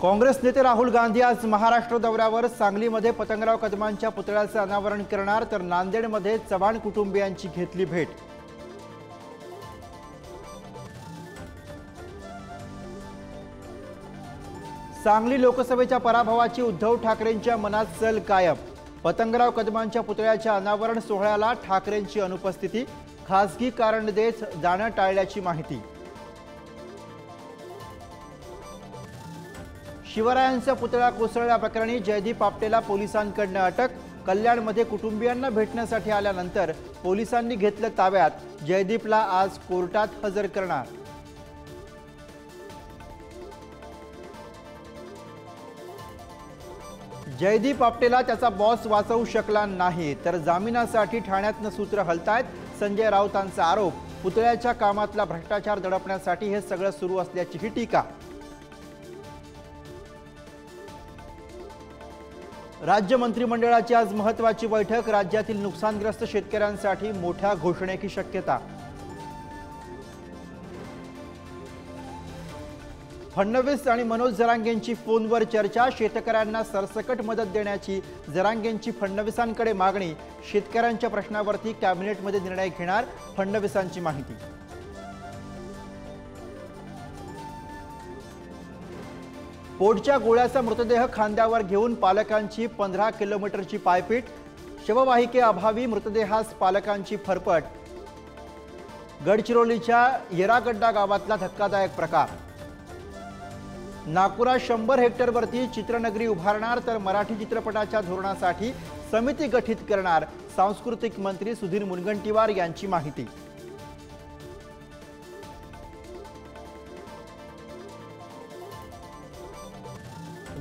काँग्रेस नेते राहुल गांधी आज महाराष्ट्र दौऱ्यावर सांगलीमध्ये पतंगराव कदमांच्या पुतळ्याचे अनावरण करणार, तर नांदेडमध्ये चव्हाण कुटुंबियांची घेतली भेट। सांगली लोकसभेच्या पराभवाची उद्धव ठाकरेंच्या मनात सल कायम। पतंगराव कदमांच्या पुतळ्याच्या अनावरण सोहळ्याला ठाकरेंची अनुपस्थिती, खासगी कारण देत जाणं टाळल्याची माहिती। शिवरायांचा पुतळा कोसळल्याप्रकरणी जयदीप आपटेला पोलिसांकडून अटक। कल्याणमध्ये कुटुंबियांना भेटण्यासाठी आल्यानंतर पोलिसांनी घेतलं ताब्यात। जयदीपला आज कोर्टात हजर करणार। जयदीप आपटेला त्याचा बॉस वाचवू शकला नाही, तर जामिनासाठी ठाण्यातनं सूत्र हलतायत। संजय राऊतांचा आरोप, पुतळ्याच्या कामातला भ्रष्टाचार दडपण्यासाठी हे सगळं सुरू असल्याची टीका। राज्य मंत्रिमंडळाची आज महत्त्वाची बैठक। राज्यातील नुकसानग्रस्त शेतकऱ्यांसाठी मोठ्या घोषणेची शक्यता। फडणवीस आणि मनोज जरांगेंची फोनवर चर्चा। शेतकऱ्यांना सरसकट मदत देण्याची जरांगेंची फडणवीसांकडे मागणी। शेतकऱ्यांच्या प्रश्नावरती कॅबिनेटमध्ये निर्णय घेणार, फडणवीसांची माहिती। पोटच्या गोळ्याचा मृतदेह खांद्यावर घेऊन पालकांची 15 किलोमीटरची पायपीट। शववाहिके अभावी मृतदेहास पालकांची फरफट। गडचिरोलीच्या येरागड्डा गावातला धक्कादायक प्रकार। नागपुरात 100 हेक्टरवरती चित्रनगरी उभारणार, तर मराठी चित्रपटाच्या धोरणासाठी समिती गठीत करणार। सांस्कृतिक मंत्री सुधीर मुनगंटीवार यांची माहिती।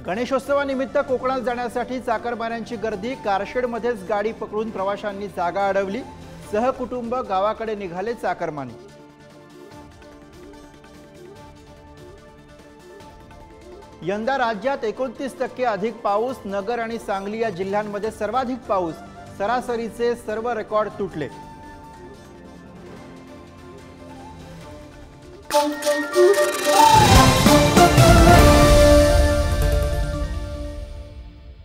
गणेशोत्सवानिमित्त कोकणात जाण्यासाठी चाकरमान्यांची गर्दी। कारशेडमध्येच गाडी पकडून प्रवाशांनी जागा अडवली। सहकुटुंब गावाकडे निघाले चाकरमानी। यंदा राज्यात 29% अधिक पाऊस। नगर आणि सांगली या जिल्ह्यांमध्ये सर्वाधिक पाऊस। सरासरीचे सर्व रेकॉर्ड तुटले।